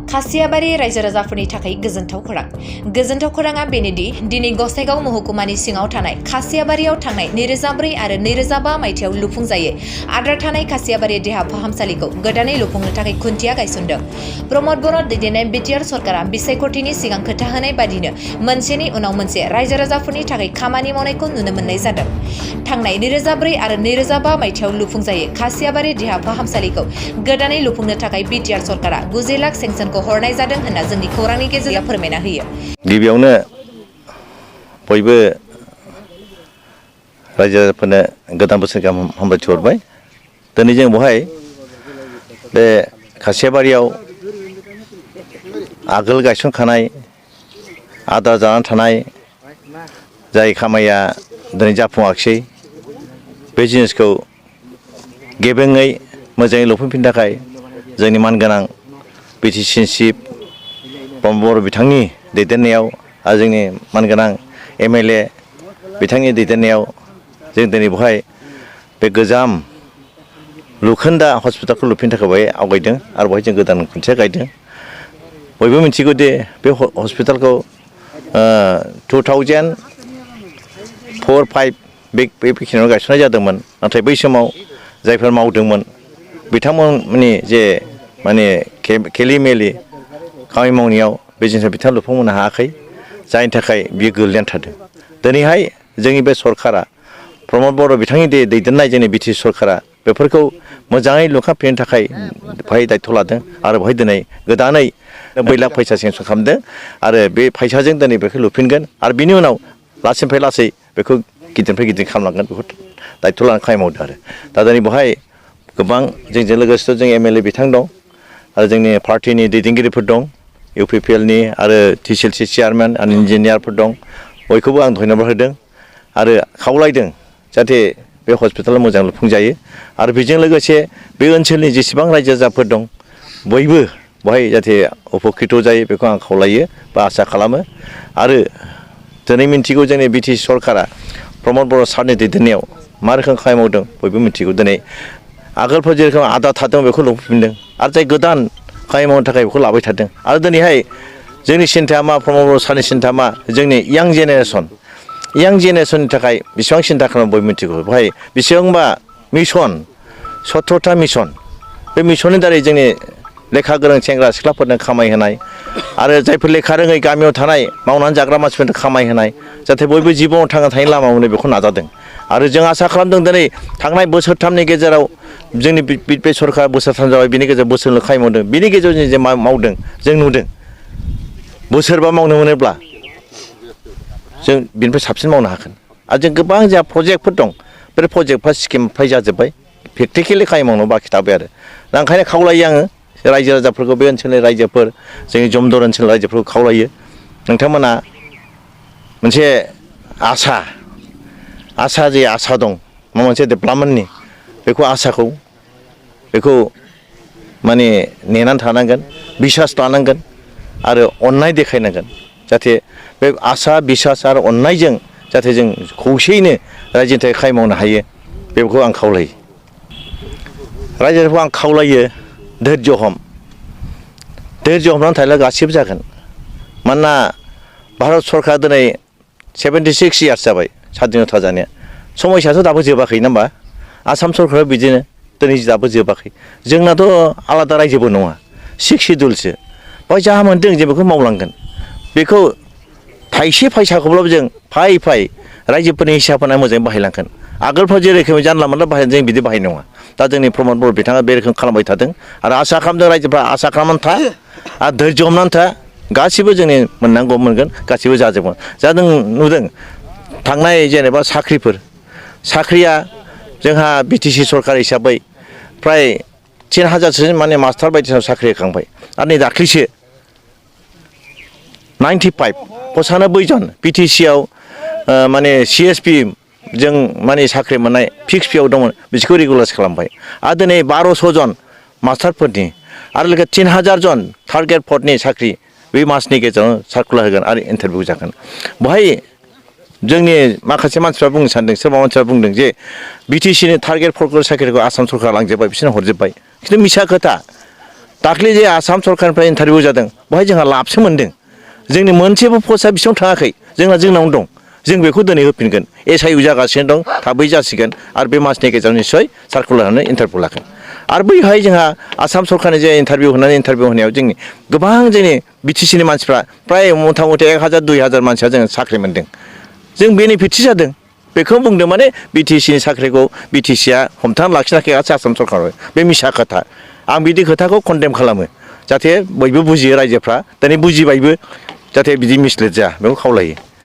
खासियाबारि रायजो राजाफोरनि थाखाय गोजोनथाव खौराङा बेनोदि दिनै गसाइगाव महकुमानि सिङाव थानाय खासियाबारियाव थांनाय 2004 आरो 2005 मायथाइयाव लुफुंजायो आद्रा थानाय खासियाबारि देहा फाहामसालिखौ गोदानै लुफुंनो थाखाय खुन्थिया गायसनदों। प्रमद बर' दैदेननाय बिटिआर सरकारा बिसायख'थिनि सिगां खोथा होनाय बादिनो मोनसेनि उनाव मोनसे रायजो राजाफोरनि थाखाय खामानि मावनायखौ नुनो मोननाय जादों। थांनाय 2004 आरो 2005 मायथाइयाव लुफुंजायो खासियाबारि देहा फाहामसालिखौ गोदानै लुफुंनो थाखाय बिटिआर सरकारा 90 लाख सेंसनखौ हरनाय जादों होनना जोंनि खौरांनि गेजेरजों फोरमायना होयो। गिबियावनो बयबो रायजो राजाफोरनो गोदान बोसोर गाहाम हामलायथि हरबाय। दिनै जों बेवहाय बे खासियाबारियाव आगोल गायसनखानाय आद्रा जानानै थानाय जाय खामानिया दिनै जाफुङाखिसै बे जिनिसखौ गेबेङै मोजाङै लुफुंफिननो थाखाय जोंनि मानगोनां बिटिसि चिफ प्रमद बर' बिथांनि दैदेननायाव आरो जोंनि मानगोनां एमएलए बिथांनि दैदेननायाव जों दिनै बेवहाय बे गोजाम लुखोन्दा हस्पिटालखौ लुफिननो थाखाय बेवहाय आवगायदों आरो बेवहाय जों गोदान खुन्थिया गायदों। बयबो मिथिगौ दे बे हस्पिटालखौ 2004-05 बेखिनियाव गायसननाय जादोंमोन। नाथाय बै समाव जायफोर मावदोंमोन बिथांमोननि जे माने खेलि-मेलि खामानि मावनायाव बे जिनिसखौ बिथांमोना लुफुंनो हायाखै, जायनि थाखाय बियो गोग्लैनानै थादों। दिनैहाय जोंनि बे सरकारा प्रमद बर' बिथांनि दैदेननाय जोंनि बिटिसि सरकारा बेफोरखौ मोजाङै लुखांफिननो थाखाय बेवहाय दायथ' लादों आरो बेवहाय दिनै गोदानै 90 लाख फैसा सेंसन खालामदों आरो बे फैसाजों दिनै बेखौ लुफिनगोन आरो बिनि उनाव लासैनिफ्राय लासै बेखौ गिदिरनिफ्राय गिदिर खालामलांगोन बेखौ दायथ' लानानै खामानि मावदों आरो दा दिनै बेवहाय गोबां जोंजों लोगोसे जों एमएलए बिथां दं आरो जोंनि पार्टिनि दैदेनगिरिफोर दं, इउपिपिएलनि आरो टिसिएलसि चेयारमेन आरो इन्जिनियारफोर दं। बयखौबो आं धन्यबाद होदों आरो खावलायदों जाहाथे बे हस्पिटाला मोजां लुफुंजायो आरो बेजों लोगोसे बे ओनसोलनि जेसेबां रायजो राजाफोर दं बयबो बेवहाय जाहाथे उपकृत जायो बेखौ आं खावलायो बा आसा खालामो। आरो दिनै मिन्थिगौ जोंनि बिटिसि सरकारा प्रमद बर' सारनि दैदेननायाव मा रोखोम खामानि मावदों बयबो मिन्थिगौ। दिनै आगोलफोर जेरोखोम आद्रा थादों बेखौ लुफुंफिनदों आरो जाय गोदान खामानि मावनो थाखाय बेखौ लाबाय थादों आरो दिनैहाय जोंनि सिन्थाया मा प्रमद बर' सारनि सिन्थाया मा जोंनि यां जेनेरेसननि थाखाय बेसेबां सिन्था खालामो बयबो मिन्थिगौ। बेवहाय बेसेबांबा मिसन 17था मिसन, बे मिसननि दारै जोंनि लेखा गोरों सेंग्रा सिख्लाफोरनो खामाय होनाय आरो जायफोर लेखा रोङै गामियाव थानाय मावनानै जाग्रा मानसिफोरनो खामाय होनाय जाहाथे बयबो जिबनाव थांना थानायनि लामा मोनो बेखौ नाजादों आरो जों आसा खालामदों दिनै थांनाय बोसोरथामनि गेजेराव जोंनि बे सरकारा बोसोरथाम जाबाय, बिनि गेजेराव बोसोरल' खामानि मावदों, बिनि गेजेराव जों जे मावदों जों नुदों बोसोरबा मावनो मोनोब्ला जों बिनिफ्राय साबसिन मावनो हागोन। आरो जों गोबां जोंहा प्रजेक्टफोर दं, बे प्रजेक्टफ्रा स्किमफ्राय जाजोब्बाय, प्रेक्टिकेलि खामानि मावनो बाखि थाबाय आरो दा ओंखायनो खावलायो आङो रायजो राजाफोरखौ, बे ओनसोलनि रायजोफोर जोंनि जमदर ओनसोलनि रायजोफोरखौ खावलायो नोंथांमोना मोनसे आसा जे आसा दं माबा मोनसे डेभेलपमेन्टनि बेखौ माने नेनानै थानांगोन, बिसास लानांगोन आरो अननाय देखायनांगोन जाहाथे बे आसा बिसास आरो अननायजों जाहाथे जों खौसेयैनो रायजोनि थाखाय खामानि मावनो हायो बेखौ आं खावलायो। रायजोफोरखौ आं खावलायो धैर्य हमनानै थायोब्ला गासिबो जागोन। मानोना भारत सरकारा दिनै 76 इयार्स जाबाय स्वाधीनता जानाया, समयसायाथ' दाबो जोबाखै नङा होमबा? आसाम सरकारा बिदिनो दिनै दाबो जोबाखै। जोंनाथ' आलादा रायजोबो नङा, 6 सिडुलसो, बेवहाय जा मोनदों जों बेखौ मावलांगोन। बेखौ थाइसे फैसाखौब्लाबो जों फाय रायजोफोरनि हिसाब होनानै मोजाङै बाहायलांगोन। आगोलफ्राव जेरोखोम जानला मोनला बाहायदों जों बिदि बाहायनाय नङा। दा जोंनि प्रमद बर' बिथाङा बे रोखोम खालामबाय थादों आरो आसा खालामदों रायजोफ्रा आसा खालामनानै था आरो धैर्य हमनानै था, गासिबो जोंनि मोननांगौ मोनगोन, गासिबो जाजोबगोन। जा जों नुदों थांनाय जेनेबा साख्रिया जोंहा बिटिसि सरकार हिसाबै फ्राय 3000सो माने मास्टार बायदिसिना साख्रि होखांबाय आरो नै दाख्लैसो 95 जन बिटिसिआव माने CSP जों माने साख्रि मोननाय फिक्स पिआव दंमोन बिसोरखौ रेगुलाराइज खालामबाय आरो दिनै 1200 जन मास्टारफोरनि आरो लोगोसे 3000 जन थार्ड ग्रेड फर्थनि साख्रि बे मासनि गेजेराव सार्कुलार होगोन आरो इन्टारभिउ जागोन। बेवहाय जोंनि माखासे मानसिफ्रा बुंनो सानदों, सोरबा मानसिफ्रा बुंदों जे बिटिसिनि थार्ड ग्रेड फर्थ ग्रेड साख्रिखौ आसाम सरकारा लांजोब्बाय, बिसोरनो हरजोब्बाय। खिन्थु मिसा खोथा, दाख्लै जे आसाम सरकारनिफ्राय इन्टारभिउ जादों बेवहाय जोंहा लाबसो मोन्दों जोंनि मोनसेबो पस्टआ बेसेबां थाङाखै जोंनावनो दं जों बेखौ दिनै होफिनगोन SIU जागासिनो दं थाबै जासिगोन आरो बे मासनि गेजेराव निस्सय सार्कुलार होनानै इन्टारभिउ लागोन आरो बैहाय जोंहा आसाम सरकारनि जे इन्टारभिउ होनायाव जोंनि गोबां जोंनि BTC नि मानसिफ्रा प्राय मथा मथि 1000 2000 मानसिया जोङो साख्रि मोन्दों जों बेनिफिटसो जादों बेखौ बुंदों माने BTC नि साख्रिखौ BTC आ हमथाना लाखिनाखै आसाम सरकारा बे मिसा खोथा आं बिदि खोथाखौ कन्डेम खालामो जाहाथे बयबो बुजियो रायजोफ्रा दिनै बुजिबायबो जाहाथे बिदि मिसलिड जाया बेखौ खावलायो